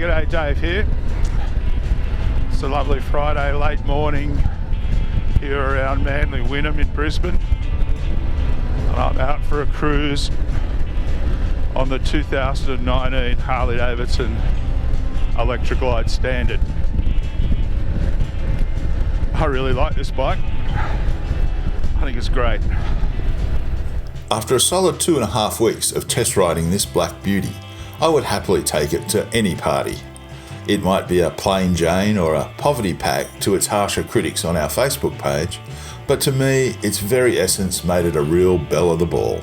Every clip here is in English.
G'day, Dave here. It's a lovely Friday late morning here around Manly Wynnum in Brisbane, and I'm out for a cruise on the 2019 Harley-Davidson Electra Glide Standard. I really like this bike. I think it's great. After a solid 2.5 weeks of test riding this black beauty, I would happily take it to any party. It might be a plain Jane or a poverty pack to its harsher critics on our Facebook page, but to me, its very essence made it a real belle of the ball.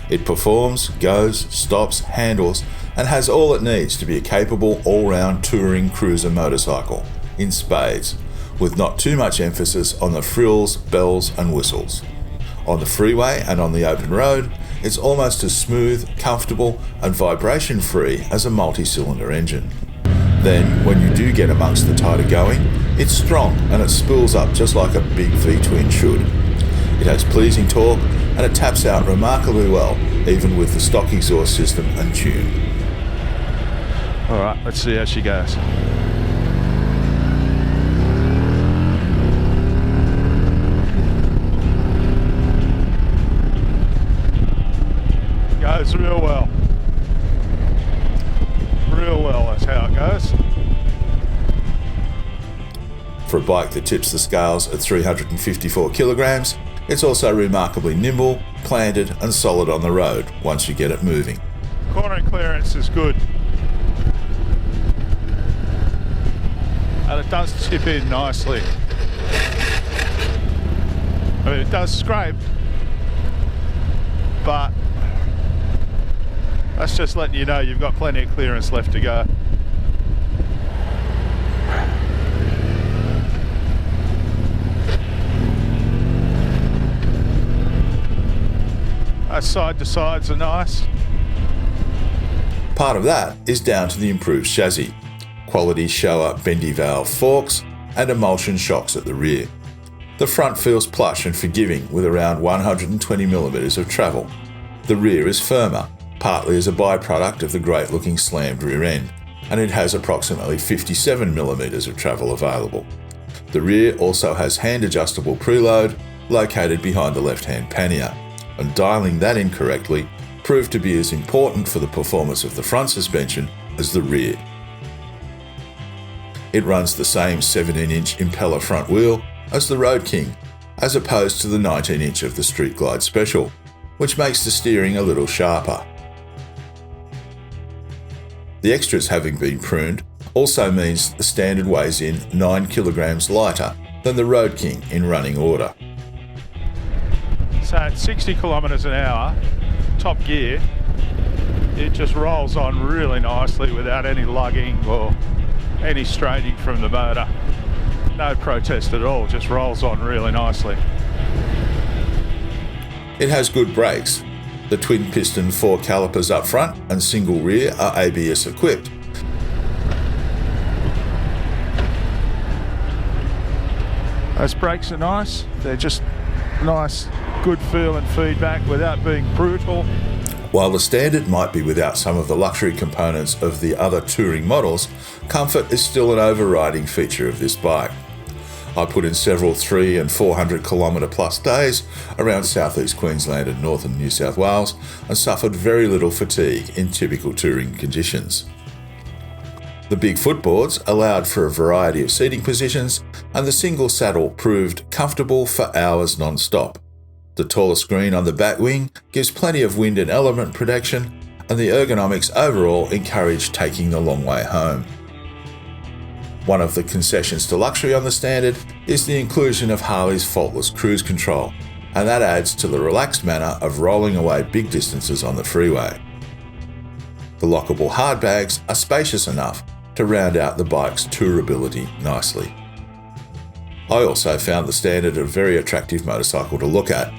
It performs, goes, stops, handles, and has all it needs to be a capable all-round touring cruiser motorcycle, in spades, with not too much emphasis on the frills, bells and whistles. On the freeway and on the open road, it's almost as smooth, comfortable and vibration-free as a multi-cylinder engine. Then, when you do get amongst the tighter going, it's strong and it spools up just like a big V-twin should. It has pleasing torque and it taps out remarkably well, even with the stock exhaust system and tune. Alright, let's see how she goes. Goes real well. Real well, that's how it goes. For a bike that tips the scales at 354 kilograms, it's also remarkably nimble, planted and solid on the road once you get it moving. Cornering clearance is good. And it does tip in nicely. I mean, it does scrape, but that's just letting you know you've got plenty of clearance left to go. Those side to sides are nice. Part of that is down to the improved chassis, quality Showa bendy valve forks and emulsion shocks at the rear. The front feels plush and forgiving with around 120mm of travel. The rear is firmer, partly as a byproduct of the great-looking slammed rear end, and it has approximately 57mm of travel available. The rear also has hand-adjustable preload located behind the left-hand pannier, and dialling that in correctly proved to be as important for the performance of the front suspension as the rear. It runs the same 17-inch impeller front wheel as the Road King, as opposed to the 19-inch of the Street Glide Special, which makes the steering a little sharper. The extras having been pruned also means the Standard weighs in 9 kilograms lighter than the Road King in running order. So at 60 kilometres an hour, top gear, it just rolls on really nicely without any lugging or any straining from the motor. No protest at all, just rolls on really nicely. It has good brakes. The twin piston 4 calipers up front and single rear are ABS equipped. Those brakes are nice. They're just nice, good feel and feedback without being brutal. While the Standard might be without some of the luxury components of the other touring models, comfort is still an overriding feature of this bike. I put in several 300 and 400 kilometre plus days around southeast Queensland and northern New South Wales and suffered very little fatigue in typical touring conditions. The big footboards allowed for a variety of seating positions and the single saddle proved comfortable for hours non-stop. The taller screen on the back wing gives plenty of wind and element protection, and the ergonomics overall encourage taking the long way home. One of the concessions to luxury on the Standard is the inclusion of Harley's Faultless cruise control, and that adds to the relaxed manner of rolling away big distances on the freeway. The lockable hard bags are spacious enough to round out the bike's tourability nicely. I also found the Standard a very attractive motorcycle to look at.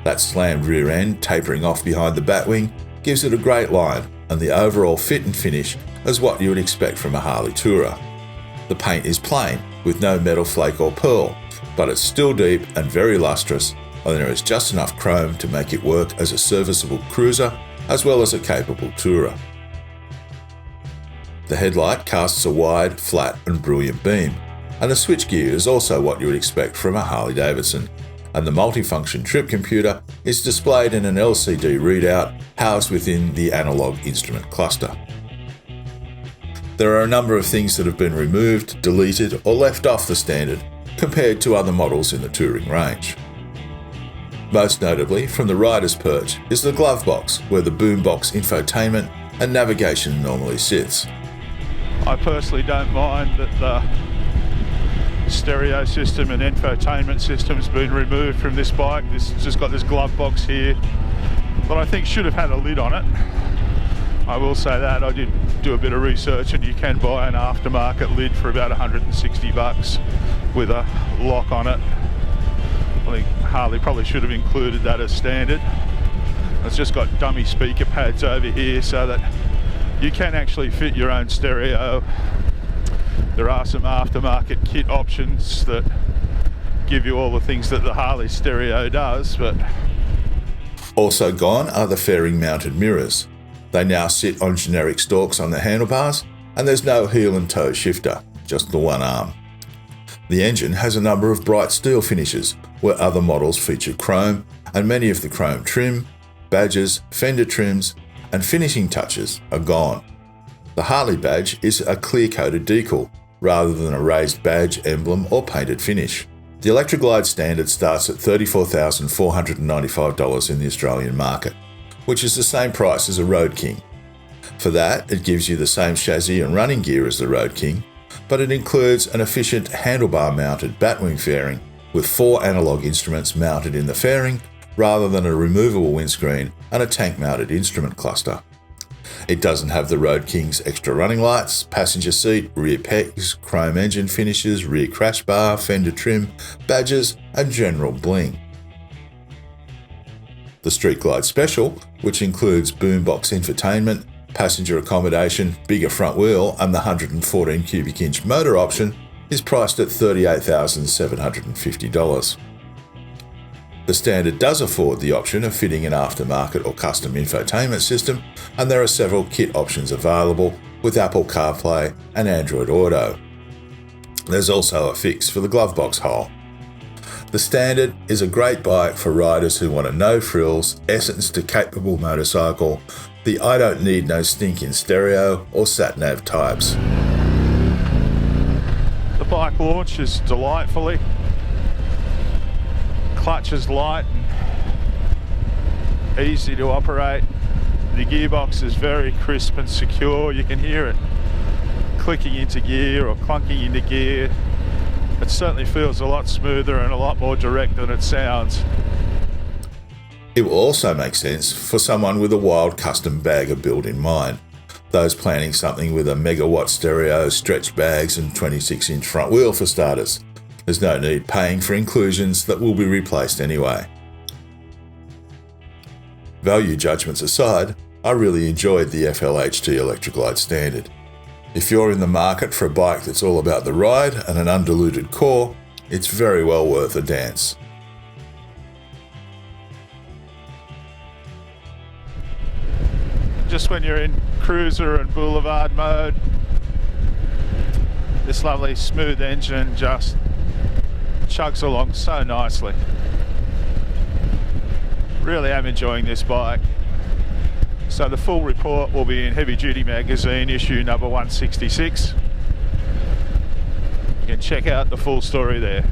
That slammed rear end tapering off behind the batwing gives it a great line, and the overall fit and finish is what you would expect from a Harley tourer. The paint is plain, with no metal flake or pearl, but it's still deep and very lustrous, and there is just enough chrome to make it work as a serviceable cruiser as well as a capable tourer. The headlight casts a wide, flat and brilliant beam, and the switchgear is also what you would expect from a Harley-Davidson, and the multifunction trip computer is displayed in an LCD readout housed within the analog instrument cluster. There are a number of things that have been removed, deleted or left off the Standard compared to other models in the touring range. Most notably, from the rider's perch is the glove box, where the boombox infotainment and navigation normally sits. I personally don't mind that the stereo system and infotainment system has been removed from this bike. This just got this glove box here, but I think should have had a lid on it. I will say that I did do a bit of research, and you can buy an aftermarket lid for about $160 with a lock on it. I think Harley probably should have included that as standard. It's just got dummy speaker pads over here so that you can actually fit your own stereo. There are some aftermarket kit options that give you all the things that the Harley stereo does, but also gone are the fairing mounted mirrors. They now sit on generic stalks on the handlebars, and there's no heel and toe shifter, just the one arm. The engine has a number of bright steel finishes, where other models feature chrome, and many of the chrome trim, badges, fender trims, and finishing touches are gone. The Harley badge is a clear-coated decal, rather than a raised badge, emblem, or painted finish. The Electra Glide Standard starts at $34,495 in the Australian market, which is the same price as a Road King. For that, it gives you the same chassis and running gear as the Road King, but it includes an efficient handlebar-mounted batwing fairing with 4 analog instruments mounted in the fairing rather than a removable windscreen and a tank-mounted instrument cluster. It doesn't have the Road King's extra running lights, passenger seat, rear pegs, chrome engine finishes, rear crash bar, fender trim, badges and general bling. The Street Glide Special, which includes boombox infotainment, passenger accommodation, bigger front wheel and the 114 cubic inch motor option, is priced at $38,750. The Standard does afford the option of fitting an aftermarket or custom infotainment system, and there are several kit options available with Apple CarPlay and Android Auto. There's also a fix for the glove box hole. The Standard is a great bike for riders who want a no-frills, essence-to-capable motorcycle, the I don't need no stinking stereo or sat-nav types. the bike launches delightfully. Clutch is light and easy to operate. The gearbox is very crisp and secure. You can hear it clicking into gear or clunking into gear. It certainly feels a lot smoother and a lot more direct than it sounds. It will also make sense for someone with a wild custom bagger build in mind. Those planning something with a megawatt stereo, stretch bags and 26-inch front wheel for starters. There's no need paying for inclusions that will be replaced anyway. Value judgments aside, I really enjoyed the FLHT Electra Glide Standard. If you're in the market for a bike that's all about the ride and an undiluted core, it's very well worth a dance. Just when you're in cruiser and boulevard mode, this lovely smooth engine just chugs along so nicely. Really am enjoying this bike. So the full report will be in Heavy Duty Magazine issue number 166. You can check out the full story there.